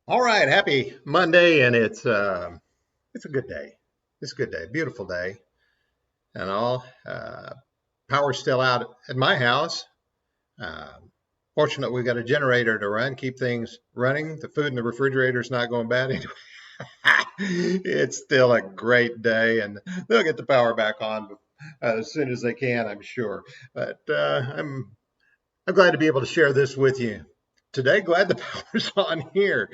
All right, happy Monday, and it's a good day. It's a good day, beautiful day, and all. Power's still out at my house. Uh, Fortunate we've got a generator to run, keep things running. The food in the refrigerator's not going bad anyway. It's still a great day, and they'll get the power back on as soon as they can, I'm sure. But I'm glad to be able to share this with you today. Glad the power's on here.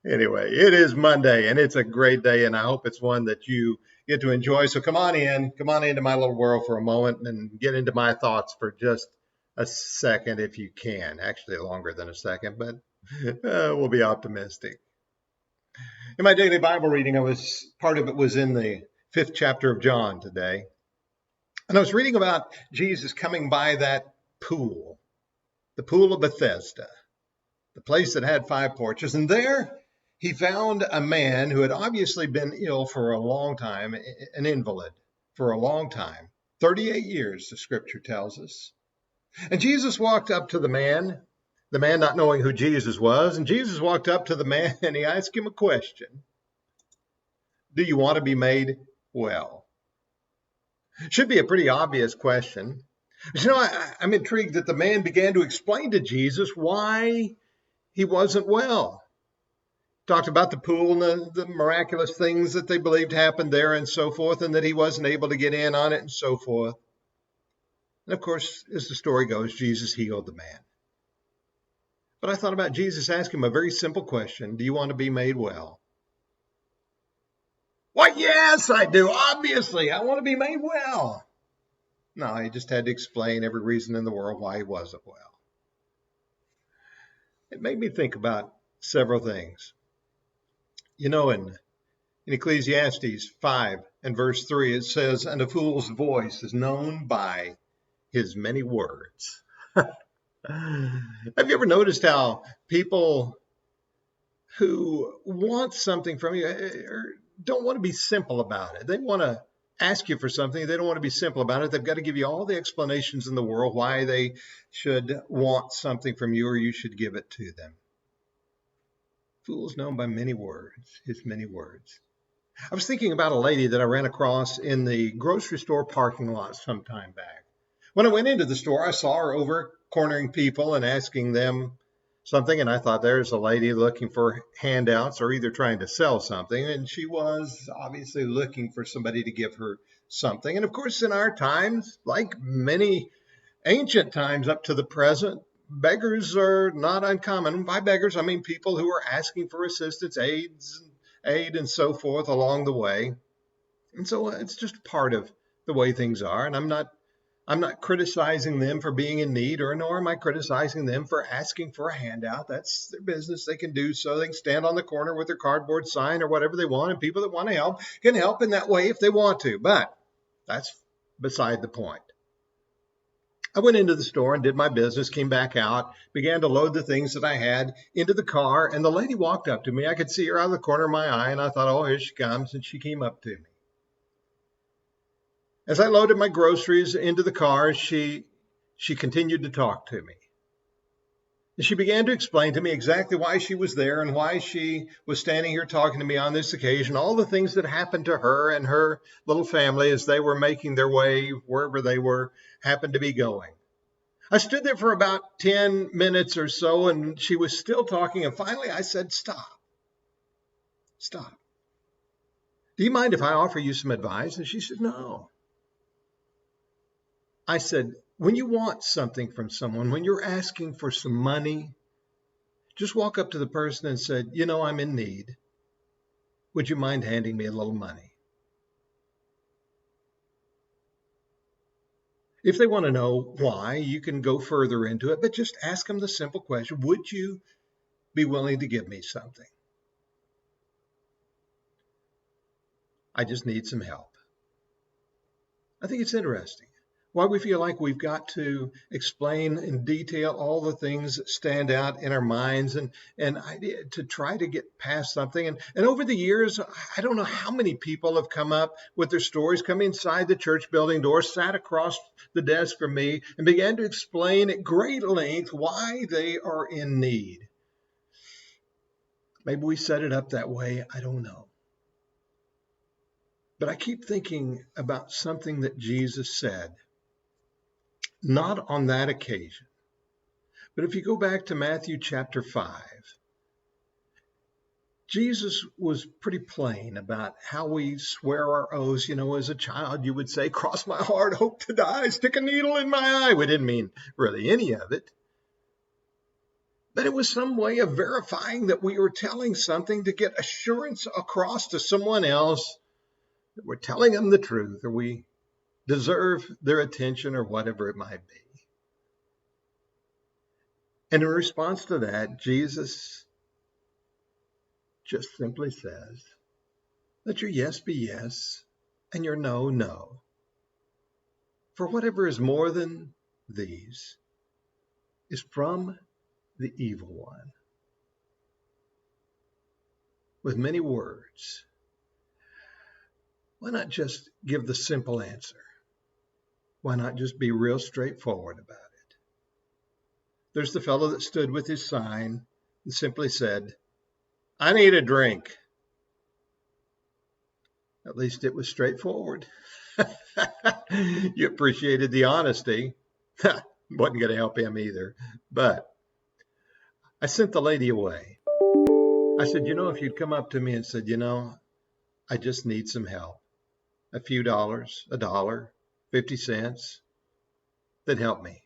Anyway, it is Monday and it's a great day, and I hope it's one that you get to enjoy. So come on into my little world for a moment and get into my thoughts for just a second if you can. Actually, longer than a second, but we'll be optimistic. In my daily Bible reading, part of it was in the fifth chapter of John today, and I was reading about Jesus coming by that pool, the pool of Bethesda, the place that had five porches. And there he found a man who had obviously been ill for a long time, an invalid for a long time, 38 years, the scripture tells us. And Jesus walked up to the man not knowing who Jesus was. And Jesus walked up to the man and he asked him a question. Do you want to be made well? Should be a pretty obvious question. But I'm intrigued that the man began to explain to Jesus why he wasn't well. Talked about the pool and the miraculous things that they believed happened there and so forth, and that he wasn't able to get in on it and so forth. And of course, as the story goes, Jesus healed the man. But I thought about Jesus asking him a very simple question. Do you want to be made well? Why, yes, I do. Obviously, I want to be made well. No, he just had to explain every reason in the world why he wasn't well. It made me think about several things. In Ecclesiastes 5 and verse 3, it says, and a fool's voice is known by his many words. Have you ever noticed how people who want something from you don't want to be simple about it? They want to ask you for something. They don't want to be simple about it. They've got to give you all the explanations in the world why they should want something from you or you should give it to them. Fool's known by many words, his many words. I was thinking about a lady that I ran across in the grocery store parking lot some time back. When I went into the store, I saw her over cornering people and asking them something, and I thought, there's a lady looking for handouts or either trying to sell something, and she was obviously looking for somebody to give her something. And of course, in our times, like many ancient times up to the present, beggars are not uncommon. By beggars, I mean people who are asking for assistance, aid, and so forth along the way. And so it's just part of the way things are. And I'm not criticizing them for being in need, nor am I criticizing them for asking for a handout. That's their business. They can do so. They can stand on the corner with their cardboard sign or whatever they want, and people that want to help can help in that way if they want to. But that's beside the point. I went into the store and did my business, came back out, began to load the things that I had into the car, and the lady walked up to me. I could see her out of the corner of my eye, and I thought, oh, here she comes, and she came up to me. As I loaded my groceries into the car, she continued to talk to me. And she began to explain to me exactly why she was there and why she was standing here talking to me on this occasion, all the things that happened to her and her little family as they were making their way wherever they happened to be going. I stood there for about 10 minutes or so, and she was still talking, and finally I said, Stop. Do you mind if I offer you some advice? And she said, no. I said, when you want something from someone, when you're asking for some money, just walk up to the person and said, I'm in need. Would you mind handing me a little money? If they want to know why, you can go further into it, but just ask them the simple question, would you be willing to give me something? I just need some help. I think it's interesting why we feel like we've got to explain in detail all the things that stand out in our minds and to try to get past something. And over the years, I don't know how many people have come up with their stories, come inside the church building door, sat across the desk from me, and began to explain at great length why they are in need. Maybe we set it up that way. I don't know. But I keep thinking about something that Jesus said, not on that occasion. But if you go back to Matthew chapter 5, Jesus was pretty plain about how we swear our oaths. As a child, you would say, cross my heart, hope to die, stick a needle in my eye. We didn't mean really any of it. But it was some way of verifying that we were telling something to get assurance across to someone else that we're telling them the truth, or we deserve their attention, or whatever it might be. And in response to that, Jesus just simply says, let your yes be yes, and your no, no. For whatever is more than these is from the evil one. With many words, why not just give the simple answer? Why not just be real straightforward about it? There's the fellow that stood with his sign and simply said, I need a drink. At least it was straightforward. You appreciated the honesty. Wasn't going to help him either. But I sent the lady away. I said, if you'd come up to me and said, I just need some help. A few dollars, $1, 50 cents, that'd help me.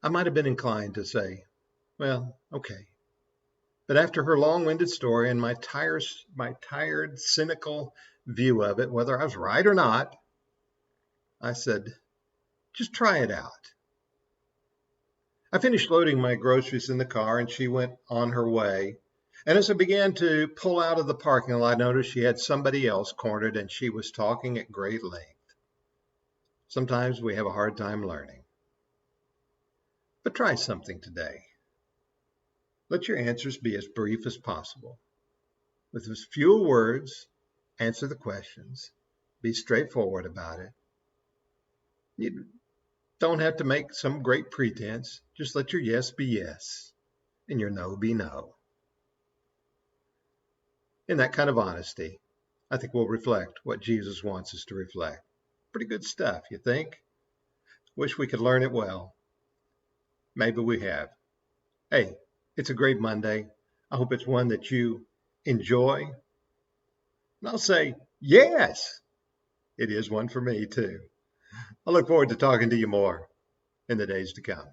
I might have been inclined to say, well, okay. But after her long-winded story and my tired, cynical view of it, whether I was right or not, I said, just try it out. I finished loading my groceries in the car and she went on her way. And as I began to pull out of the parking lot, I noticed she had somebody else cornered and she was talking at great length. Sometimes we have a hard time learning. But try something today. Let your answers be as brief as possible. With as few words, answer the questions. Be straightforward about it. You don't have to make some great pretense. Just let your yes be yes and your no be no. In that kind of honesty, I think we'll reflect what Jesus wants us to reflect. Pretty good stuff, you think? Wish we could learn it well. Maybe we have. Hey, it's a great Monday. I hope it's one that you enjoy. And I'll say, yes, it is one for me too. I look forward to talking to you more in the days to come.